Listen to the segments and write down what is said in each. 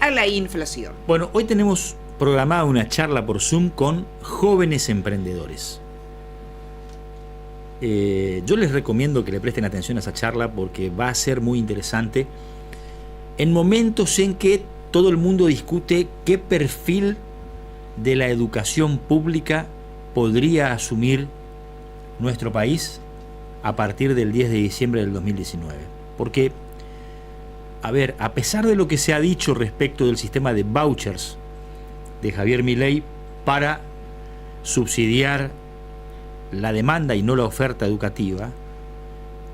a la inflación. Bueno, hoy tenemos programada una charla por Zoom con jóvenes emprendedores. Yo les recomiendo que le presten atención a esa charla porque va a ser muy interesante en momentos en que todo el mundo discute qué perfil de la educación pública podría asumir nuestro país a partir del 10 de diciembre del 2019. Porque, a pesar de lo que se ha dicho respecto del sistema de vouchers de Javier Milei para subsidiar la demanda y no la oferta educativa,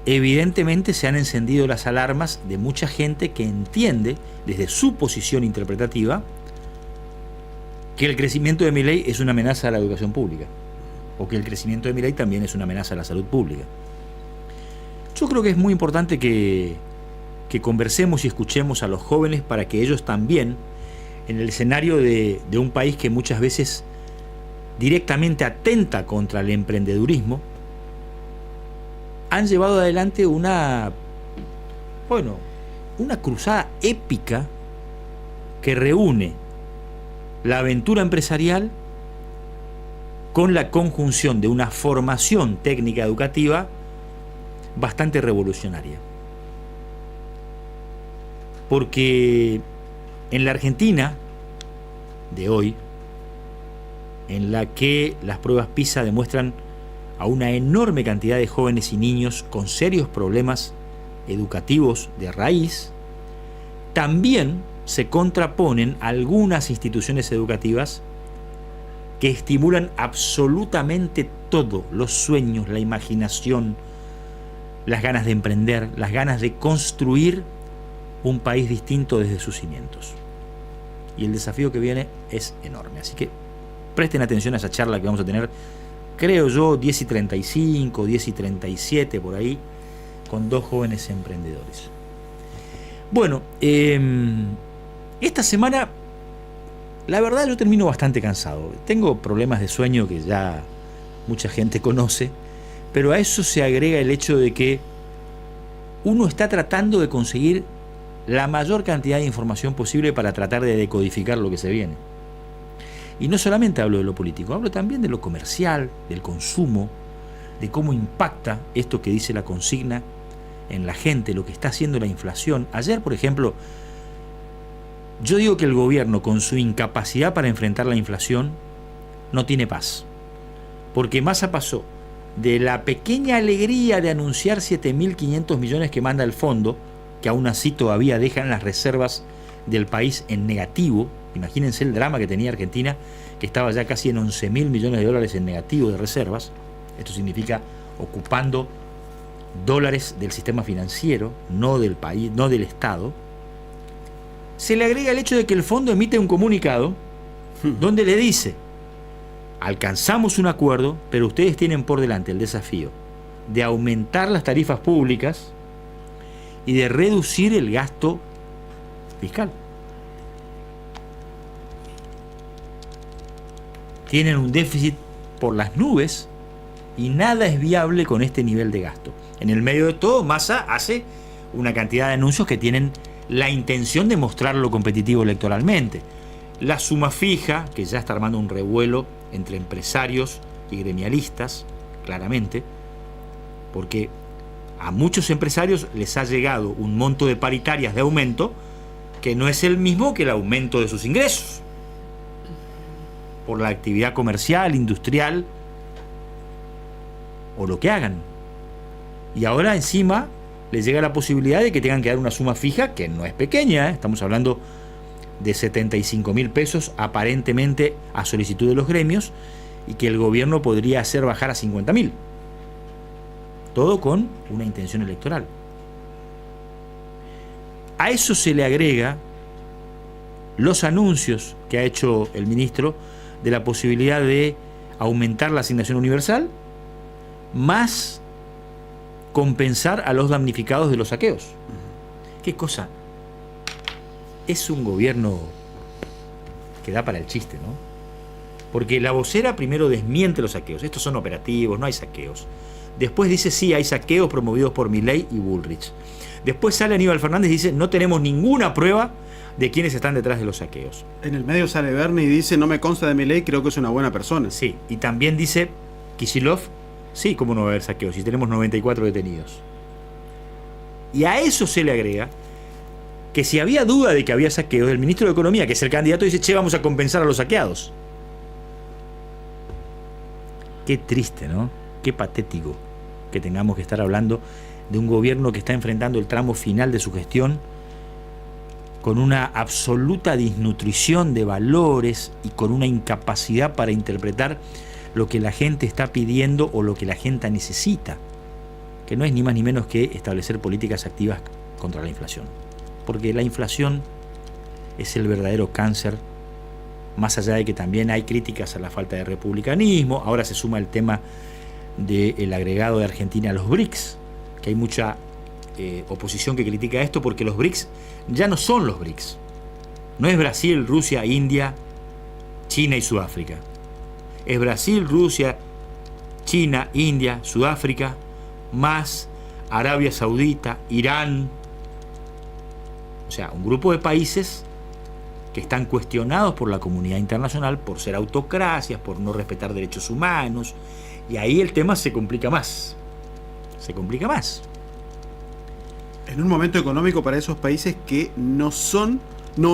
evidentemente se han encendido las alarmas de mucha gente que entiende, desde su posición interpretativa, que el crecimiento de Milei es una amenaza a la educación pública, o que el crecimiento de Milei también es una amenaza a la salud pública. Yo creo que es muy importante que conversemos y escuchemos a los jóvenes para que ellos también, en el escenario de un país que muchas veces directamente atenta contra el emprendedurismo, han llevado adelante una cruzada épica que reúne la aventura empresarial con la conjunción de una formación técnica educativa bastante revolucionaria. Porque en la Argentina de hoy, en la que las pruebas PISA demuestran a una enorme cantidad de jóvenes y niños con serios problemas educativos de raíz, también se contraponen algunas instituciones educativas que estimulan absolutamente todo: los sueños, la imaginación, las ganas de emprender, las ganas de construir un país distinto desde sus cimientos. Y el desafío que viene es enorme. Así que presten atención a esa charla que vamos a tener, creo yo, 10:35, 10:37 por ahí, con dos jóvenes emprendedores. Bueno, esta semana, la verdad, yo termino bastante cansado. Tengo problemas de sueño que ya mucha gente conoce, pero a eso se agrega el hecho de que uno está tratando de conseguir la mayor cantidad de información posible para tratar de decodificar lo que se viene. Y no solamente hablo de lo político, hablo también de lo comercial, del consumo, de cómo impacta esto que dice la consigna en la gente, lo que está haciendo la inflación. Ayer, por ejemplo, yo digo que el gobierno, con su incapacidad para enfrentar la inflación, no tiene paz. Porque Massa pasó de la pequeña alegría de anunciar 7.500 millones que manda el fondo, que aún así todavía dejan las reservas del país en negativo. Imagínense el drama que tenía Argentina, que estaba ya casi en 11.000 millones de dólares en negativo de reservas. Esto significa ocupando dólares del sistema financiero, no del país, no del Estado. Se le agrega el hecho de que el fondo emite un comunicado donde le dice: alcanzamos un acuerdo, pero ustedes tienen por delante el desafío de aumentar las tarifas públicas y de reducir el gasto fiscal. Tienen un déficit por las nubes y nada es viable con este nivel de gasto. En el medio de todo, Massa hace una cantidad de anuncios que tienen la intención de mostrarlo competitivo electoralmente. La suma fija, que ya está armando un revuelo entre empresarios y gremialistas, claramente, porque a muchos empresarios les ha llegado un monto de paritarias de aumento que no es el mismo que el aumento de sus ingresos por la actividad comercial, industrial o lo que hagan. Y ahora encima les llega la posibilidad de que tengan que dar una suma fija que no es pequeña, ¿eh? Estamos hablando de 75.000 pesos aparentemente a solicitud de los gremios, y que el gobierno podría hacer bajar a 50.000. Todo con una intención electoral. A eso se le agrega los anuncios que ha hecho el ministro de la posibilidad de aumentar la asignación universal, más compensar a los damnificados de los saqueos. ¿Qué cosa? Es un gobierno que da para el chiste, ¿no? Porque la vocera primero desmiente los saqueos. Estos son operativos, no hay saqueos. Después dice: sí, hay saqueos promovidos por Milei y Bullrich. Después sale Aníbal Fernández y dice: no tenemos ninguna prueba de quienes están detrás de los saqueos. En el medio sale Bernie y dice: no me consta de Milei, creo que es una buena persona. Sí, y también dice Kicillof: sí, cómo no va a haber saqueos, si tenemos 94 detenidos. Y a eso se le agrega que si había duda de que había saqueos, el ministro de Economía, que es el candidato, dice: che, vamos a compensar a los saqueados. Qué triste, ¿no? Qué patético que tengamos que estar hablando de un gobierno que está enfrentando el tramo final de su gestión con una absoluta desnutrición de valores y con una incapacidad para interpretar lo que la gente está pidiendo o lo que la gente necesita, que no es ni más ni menos que establecer políticas activas contra la inflación. Porque la inflación es el verdadero cáncer, más allá de que también hay críticas a la falta de republicanismo. Ahora se suma el tema del agregado de Argentina a los BRICS, que hay mucha oposición que critica esto, porque los BRICS ya no son los BRICS. No es Brasil, Rusia, India, China y Sudáfrica. Es Brasil, Rusia, China, India, Sudáfrica, más Arabia Saudita, Irán. O sea, un grupo de países que están cuestionados por la comunidad internacional por ser autocracias, por no respetar derechos humanos, y ahí el tema se complica más. Se complica más. En un momento económico para esos países que no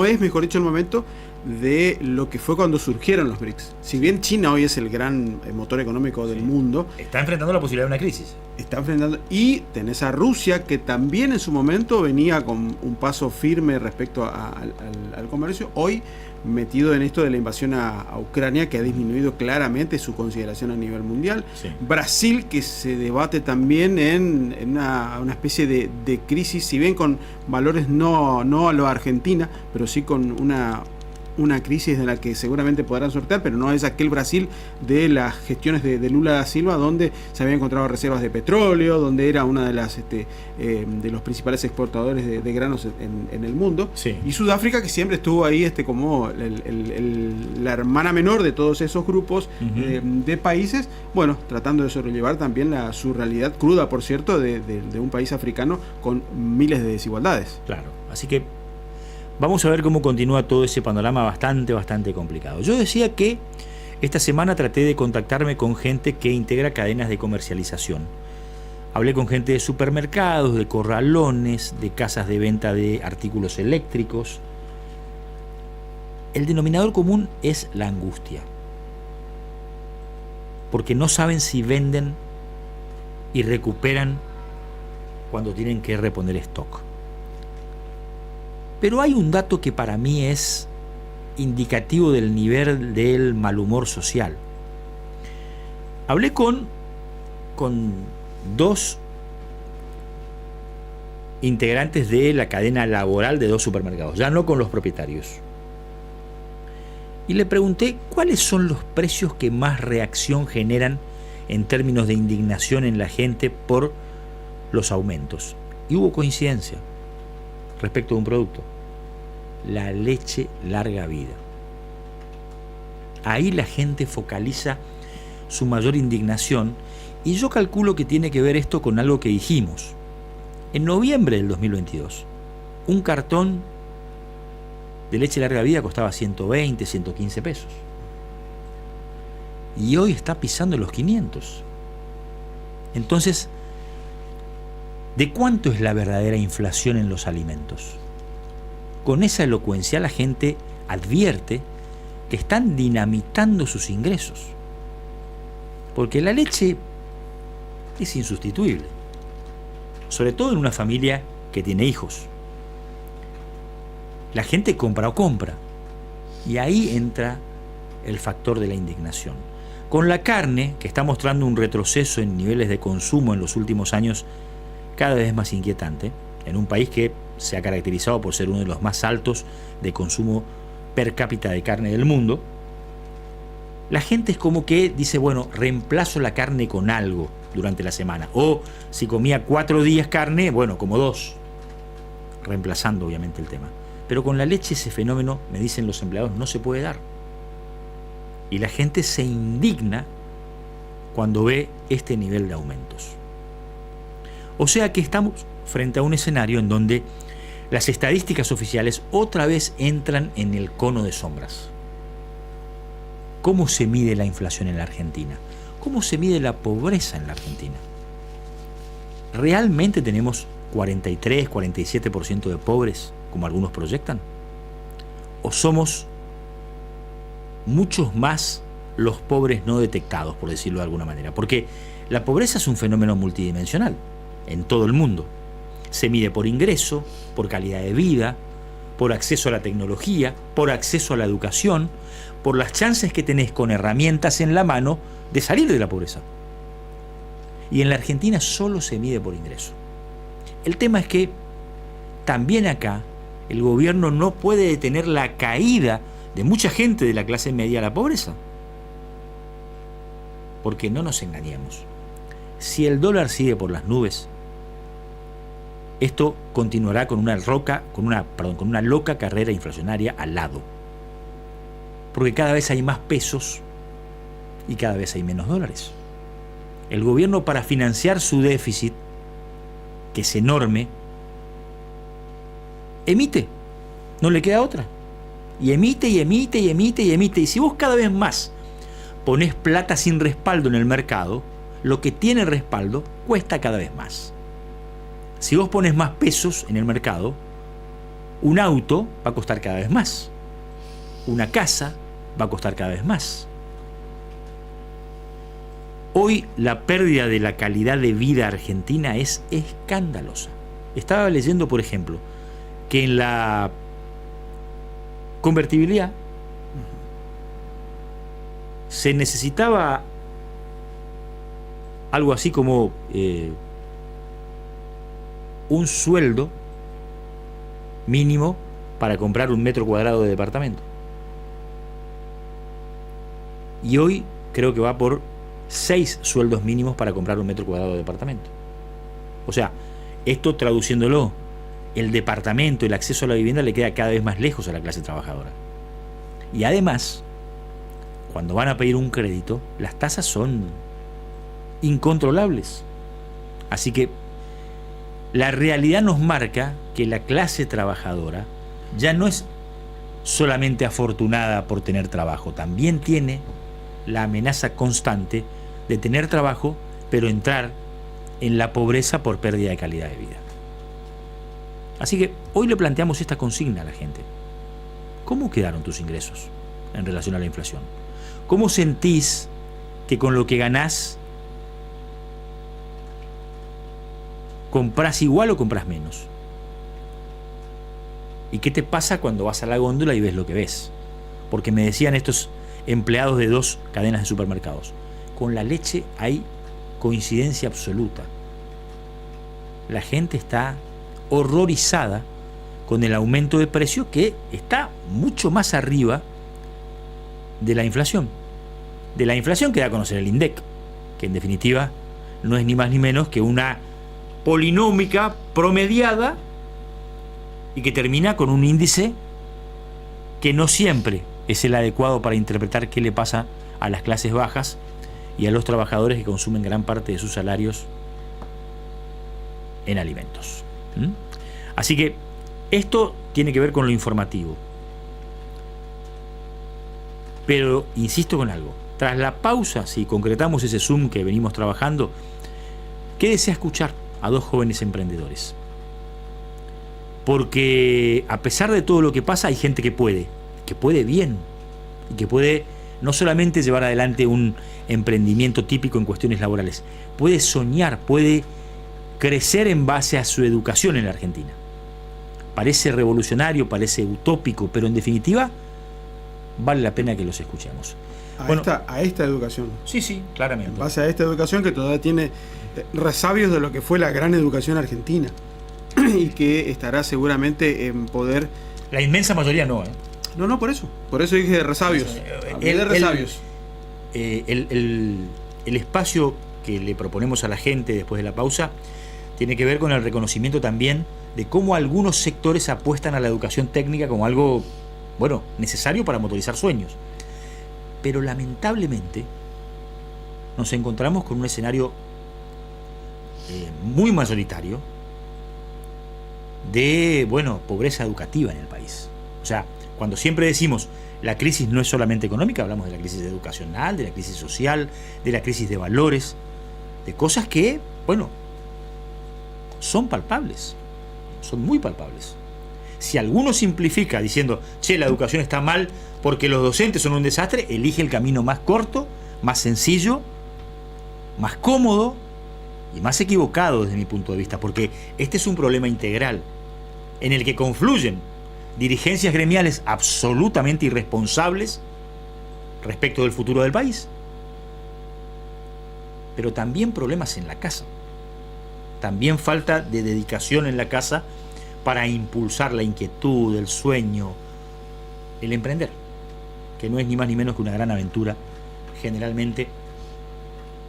es, mejor dicho, el momento de lo que fue cuando surgieron los BRICS. Si bien China hoy es el gran motor económico del mundo, está enfrentando la posibilidad de una crisis. Está enfrentando, y tenés a Rusia, que también en su momento venía con un paso firme respecto al comercio, hoy metido en esto de la invasión a Ucrania, que ha disminuido claramente su consideración a nivel mundial. Sí. Brasil, que se debate también en una especie de crisis, si bien con valores no a lo Argentina, pero sí con una crisis de la que seguramente podrán sortear, pero no es aquel Brasil de las gestiones de Lula da Silva, donde se habían encontrado reservas de petróleo, donde era una de las de los principales exportadores de granos en el mundo. Sí. Y Sudáfrica, que siempre estuvo ahí como la hermana menor de todos esos grupos de países, bueno, tratando de sobrellevar también su realidad cruda, por cierto, de un país africano con miles de desigualdades. Claro, así que vamos a ver cómo continúa todo ese panorama bastante complicado. Yo decía que esta semana traté de contactarme con gente que integra cadenas de comercialización. Hablé con gente de supermercados, de corralones, de casas de venta de artículos eléctricos. El denominador común es la angustia, porque no saben si venden y recuperan cuando tienen que reponer stock. Pero hay un dato que para mí es indicativo del nivel del mal humor social. Hablé con dos integrantes de la cadena laboral de dos supermercados, ya no con los propietarios. Y le pregunté cuáles son los precios que más reacción generan en términos de indignación en la gente por los aumentos. Y hubo coincidencia respecto de un producto: la leche larga vida. Ahí la gente focaliza su mayor indignación, y yo calculo que tiene que ver esto con algo que dijimos. En noviembre del 2022, un cartón de leche larga vida costaba 120, 115 pesos. Y hoy está pisando los 500. Entonces, ¿de cuánto es la verdadera inflación en los alimentos? Con esa elocuencia la gente advierte que están dinamitando sus ingresos. Porque la leche es insustituible, sobre todo en una familia que tiene hijos. La gente compra o compra, y ahí entra el factor de la indignación. Con la carne, que está mostrando un retroceso en niveles de consumo en los últimos años cada vez más inquietante, en un país que se ha caracterizado por ser uno de los más altos de consumo per cápita de carne del mundo, la gente es como que dice, bueno, reemplazo la carne con algo durante la semana. O si comía 4 días carne, bueno, como 2, reemplazando obviamente el tema. Pero con la leche ese fenómeno, me dicen los empleados, no se puede dar. Y la gente se indigna cuando ve este nivel de aumentos. O sea que estamos frente a un escenario en donde las estadísticas oficiales otra vez entran en el cono de sombras. ¿Cómo se mide la inflación en la Argentina? ¿Cómo se mide la pobreza en la Argentina? ¿Realmente tenemos 43, 47% de pobres, como algunos proyectan? ¿O somos muchos más los pobres no detectados, por decirlo de alguna manera? Porque la pobreza es un fenómeno multidimensional en todo el mundo. Se mide por ingreso, por calidad de vida, por acceso a la tecnología, por acceso a la educación, por las chances que tenés con herramientas en la mano de salir de la pobreza. Y en la Argentina solo se mide por ingreso. El tema es que también acá el gobierno no puede detener la caída de mucha gente de la clase media a la pobreza. Porque no nos engañemos. Si el dólar sigue por las nubes, esto continuará con una loca carrera inflacionaria al lado. Porque cada vez hay más pesos y cada vez hay menos dólares. El gobierno, para financiar su déficit, que es enorme, emite. No le queda otra. Y emite, y emite, y emite, y emite. Y si vos cada vez más ponés plata sin respaldo en el mercado, lo que tiene respaldo cuesta cada vez más. Si vos pones más pesos en el mercado, un auto va a costar cada vez más. Una casa va a costar cada vez más. Hoy la pérdida de la calidad de vida argentina es escandalosa. Estaba leyendo, por ejemplo, que en la convertibilidad se necesitaba algo así como un sueldo mínimo para comprar un metro cuadrado de departamento. Y hoy creo que va por 6 sueldos mínimos para comprar un metro cuadrado de departamento. O sea, esto traduciéndolo, el departamento, el acceso a la vivienda le queda cada vez más lejos a la clase trabajadora. Y además, cuando van a pedir un crédito, las tasas son incontrolables. Así que la realidad nos marca que la clase trabajadora ya no es solamente afortunada por tener trabajo, también tiene la amenaza constante de tener trabajo, pero entrar en la pobreza por pérdida de calidad de vida. Así que hoy le planteamos esta consigna a la gente. ¿Cómo quedaron tus ingresos en relación a la inflación? ¿Cómo sentís que con lo que ganás comprás igual o comprás menos? ¿Y qué te pasa cuando vas a la góndola y ves lo que ves? Porque me decían estos empleados de 2 cadenas de supermercados, con la leche hay coincidencia absoluta. La gente está horrorizada con el aumento de precio, que está mucho más arriba de la inflación. De la inflación que da a conocer el INDEC, que en definitiva no es ni más ni menos que una polinómica promediada y que termina con un índice que no siempre es el adecuado para interpretar qué le pasa a las clases bajas y a los trabajadores que consumen gran parte de sus salarios en alimentos. Así que esto tiene que ver con lo informativo. Pero insisto con algo. Tras la pausa, si concretamos ese Zoom que venimos trabajando, quédese a escuchar a 2 jóvenes emprendedores. Porque a pesar de todo lo que pasa, hay gente que puede bien, y que puede no solamente llevar adelante un emprendimiento típico en cuestiones laborales, puede soñar, puede crecer en base a su educación en la Argentina. Parece revolucionario, parece utópico, pero en definitiva vale la pena que los escuchemos. A esta educación. Sí, claramente. En base a esta educación que todavía tiene resabios de lo que fue la gran educación argentina y que estará seguramente en poder. La inmensa mayoría no, ¿eh? No, por eso dije resabios. El espacio que le proponemos a la gente después de la pausa tiene que ver con el reconocimiento también de cómo algunos sectores apuestan a la educación técnica como algo, necesario para motorizar sueños. Pero lamentablemente nos encontramos con un escenario muy mayoritario de, bueno, pobreza educativa en el país. O sea, cuando siempre decimos la crisis no es solamente económica, hablamos de la crisis educacional, de la crisis social, de la crisis de valores, de cosas que, bueno, son palpables, son muy palpables. Si alguno simplifica diciendo, che, la educación está mal porque los docentes son un desastre, elige el camino más corto, más sencillo, más cómodo y más equivocado desde mi punto de vista, porque este es un problema integral en el que confluyen dirigencias gremiales absolutamente irresponsables respecto del futuro del país, pero también problemas en la casa, también falta de dedicación en la casa para impulsar la inquietud, el sueño, el emprender, que no es ni más ni menos que una gran aventura generalmente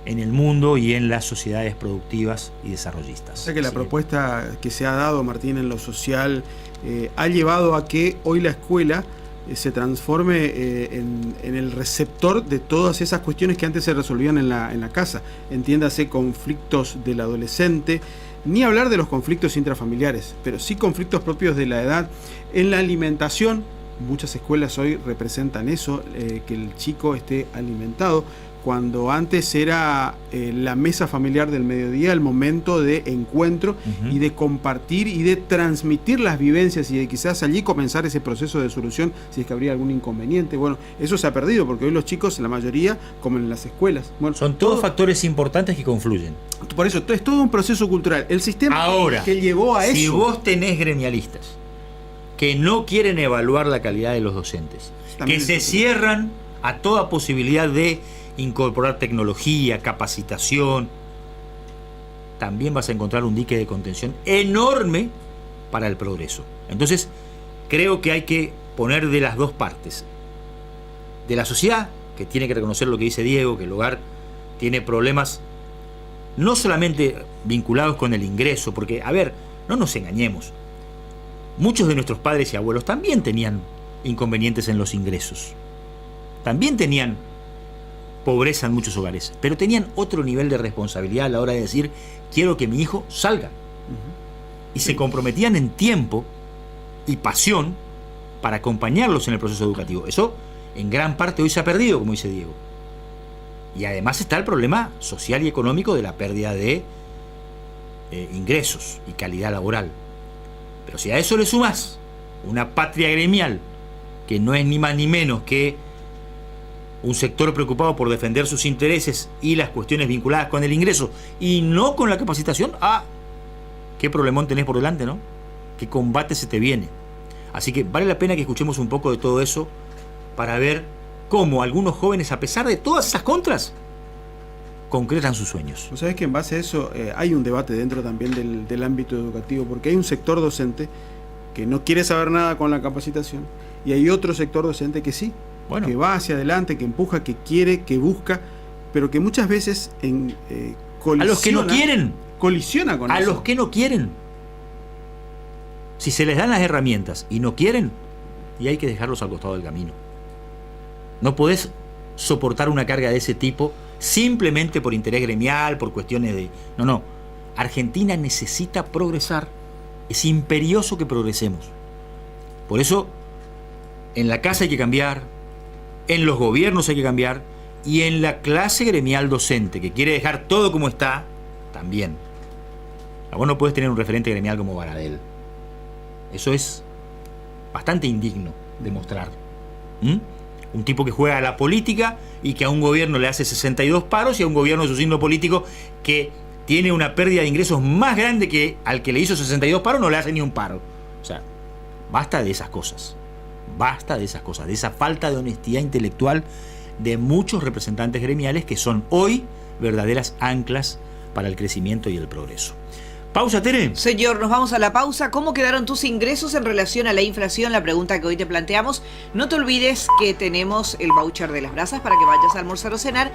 en el mundo y en las sociedades productivas y desarrollistas. O sea que la propuesta que se ha dado, Martín, en lo social ha llevado a que hoy la escuela se transforme en el receptor de todas esas cuestiones que antes se resolvían en la casa. Entiéndase, conflictos del adolescente, ni hablar de los conflictos intrafamiliares, pero sí conflictos propios de la edad. En la alimentación, muchas escuelas hoy representan eso, que el chico esté alimentado, cuando antes era la mesa familiar del mediodía, el momento de encuentro y de compartir y de transmitir las vivencias y de quizás allí comenzar ese proceso de solución si es que habría algún inconveniente. Bueno, eso se ha perdido porque hoy los chicos, la mayoría, como en las escuelas. Bueno, son todos factores importantes que confluyen. Por eso, es todo un proceso cultural. El sistema ahora, que llevó a eso... Si vos tenés gremialistas que no quieren evaluar la calidad de los docentes, que se cierran a toda posibilidad de incorporar tecnología, capacitación, también vas a encontrar un dique de contención enorme para el progreso. Entonces, creo que hay que poner de las dos partes. De la sociedad, que tiene que reconocer lo que dice Diego, que el hogar tiene problemas no solamente vinculados con el ingreso, porque, a ver, no nos engañemos, muchos de nuestros padres y abuelos también tenían inconvenientes en los ingresos, también tenían pobreza en muchos hogares, pero tenían otro nivel de responsabilidad a la hora de decir, quiero que mi hijo salga. Y se comprometían en tiempo y pasión para acompañarlos en el proceso educativo. Eso en gran parte hoy se ha perdido, como dice Diego. Y además está el problema social y económico de la pérdida de ingresos y calidad laboral. Pero si a eso le sumas una patria gremial que no es ni más ni menos que un sector preocupado por defender sus intereses y las cuestiones vinculadas con el ingreso y no con la capacitación, qué problemón tenés por delante, ¿no? Qué combate se te viene. Así que vale la pena que escuchemos un poco de todo eso para ver cómo algunos jóvenes, a pesar de todas esas contras, concretan sus sueños. ¿Vos sabés que en base a eso hay un debate dentro también del ámbito educativo? Porque hay un sector docente que no quiere saber nada con la capacitación y hay otro sector docente que sí. Bueno, que va hacia adelante, que empuja, que quiere, que busca, pero que muchas veces colisiona. A los que no quieren. Colisiona con eso. A los que no quieren. Si se les dan las herramientas y no quieren, y hay que dejarlos al costado del camino. No podés soportar una carga de ese tipo simplemente por interés gremial, por cuestiones de... No. Argentina necesita progresar. Es imperioso que progresemos. Por eso, en la casa hay que cambiar, en los gobiernos hay que cambiar, y en la clase gremial docente, que quiere dejar todo como está, también. Vos no podés tener un referente gremial como Baradel. Eso es bastante indigno de mostrar. Un tipo que juega a la política y que a un gobierno le hace 62 paros y a un gobierno de su signo político que tiene una pérdida de ingresos más grande que al que le hizo 62 paros no le hace ni un paro. O sea, basta de esas cosas. Basta de esas cosas, de esa falta de honestidad intelectual de muchos representantes gremiales que son hoy verdaderas anclas para el crecimiento y el progreso. Pausa, Tere. Señor, nos vamos a la pausa. ¿Cómo quedaron tus ingresos en relación a la inflación? La pregunta que hoy te planteamos. No te olvides que tenemos el voucher de las brasas para que vayas a almorzar o cenar.